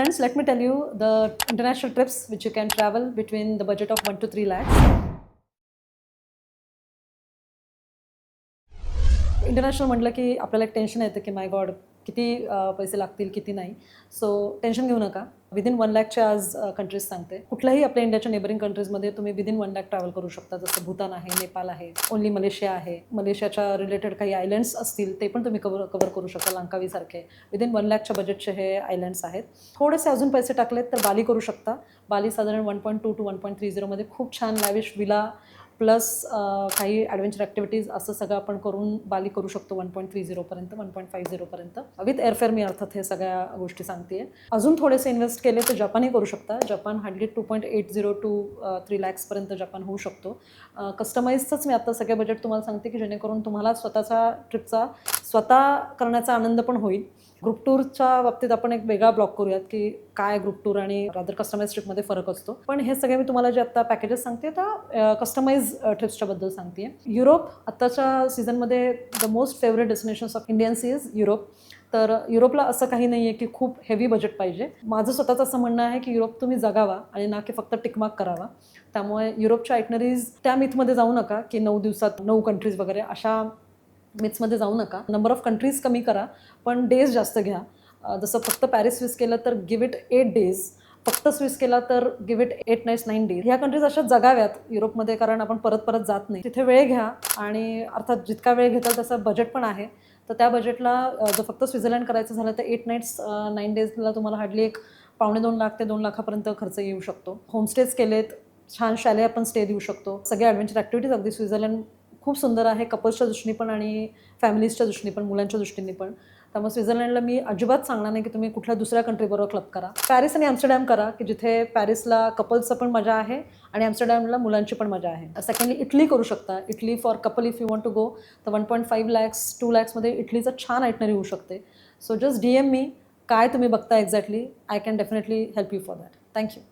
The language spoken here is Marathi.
friends, let me tell you the international trips which you can travel between the budget of 1 to 3 lakhs. International म्हटलं की आपल्याला एक टेन्शन येतं की माय गॉड किती पैसे लागतील किती नाही. सो टेन्शन घेऊ नका. विदिन 1 लाखच्या आज कंट्रीज सांगते. कुठल्याही आपल्या इंडियाच्या नेबरिंग कंट्रीजमध्ये तुम्ही विदिन 1 लाख ट्रॅव्हल करू शकता. जसं भूतान आहे, नेपाळ आहे, ओनली मलेशिया आहे. मलेशियाच्या रिलेटेड काही आयलँड्स असतील ते पण तुम्ही कव्हर करू शकता. लंकावीसारखे विदिन 1 लाखच्या बजेटचे हे आयलँड्स आहेत. थोडेसे अजून पैसे टाकलेत तर बाली करू शकता. बाली साधारण 1.2 to 1.30 मध्ये खूप छान लॅविश विला प्लस काही ॲडव्हेंचर ॲक्टिव्हिटीज असं सगळं आपण करून बाली करू शकतो 1.30 पर्यंत 1.50 पर्यंत विथ एअरफेअर. मी अर्थात हे सगळ्या गोष्टी सांगते. अजून थोडेसे इन्व्हेस्ट केले तर जपानही करू शकता. जपान हार्डली 2.80 to 3 लॅक्सपर्यंत जपान होऊ शकतो. कस्टमाइजचंच मी आता सगळे बजेट तुम्हाला सांगते की जेणेकरून तुम्हाला स्वतःच्या ट्रिपचा स्वतः करण्याचा आनंद पण होईल. ग्रुप टूरच्या बाबतीत आपण एक वेगळा ब्लॉग करूयात की काय ग्रुप टूर आणि रादर कस्टमाइज ट्रिपमध्ये फरक असतो. पण हे सगळे मी तुम्हाला जे आता पॅकेजेस सांगते तर कस्टमाइज ट्रिप्सच्या बद्दल सांगते. युरोप आत्ताच्या सीझनमध्ये the most favourite destinations of Indians is Europe. तर युरोपला असं काही नाही आहे की खूप हेवी बजेट पाहिजे. माझं स्वतःचं असं म्हणणं आहे की युरोप तुम्ही जगावा आणि ना की फक्त टिकमार्क करावा. त्यामुळे युरोपच्या आयटनरीज त्या मिथमध्ये जाऊ नका की 9 दिवसात 9 कंट्रीज वगैरे अशा मिथ्समध्ये जाऊ नका. नंबर ऑफ कंट्रीज कमी करा पण डेज जास्त घ्या. जसं फक्त पॅरिस स्विस केलं तर गिव्ह इट 8 डेज. फक्त स्विस केला तर गिव्ह इट 8 नाईट्स 9 डेज. ह्या कंट्रीज अशा जगाव्यात युरोपमध्ये कारण आपण परत परत जात नाही. तिथे वेळ घ्या आणि अर्थात जितका वेळ घेताल तसं बजेट पण आहे. तर त्या बजेटला जर फक्त स्वित्झर्लंड करायचं झालं तर 8 नाईट्स 9 डेजला तुम्हाला हार्डली एक 2.5 लाख ते 2 लाखापर्यंत खर्च येऊ शकतो. होमस्टेज केलेत, छान शॅले आपण स्टे देऊ शकतो. सगळे ॲडव्हेंचर ॲक्टिव्हिटीज अगदी स्वित्झर्लंड खूप सुंदर आहे कपल्सच्या दृष्टीने पण आणि फॅमिलीजच्या दृष्टीने पण मुलांच्या दृष्टीने पण. त्यामुळे स्वित्झर्लंडला मी अजिबात सांगणार नाही की तुम्ही कुठल्या दुसऱ्या कंट्रीबरोबर क्लब करा. पॅरिस आणि ॲम्स्टरडॅम करा की जिथे पॅरिसला कपल्सचं पण मजा आहे आणि ॲम्स्टरडॅमला मुलांची पण मजा आहे. सेकंडली इटली करू शकता. Italy for couple if you want to go तर 1.5 लॅक्स 2 लॅक्समध्ये इटलीचं छान आयटनरी होऊ शकते. सो जस्ट DM मी काय तुम्ही बघता exactly. I can definitely help you for that. Thank you.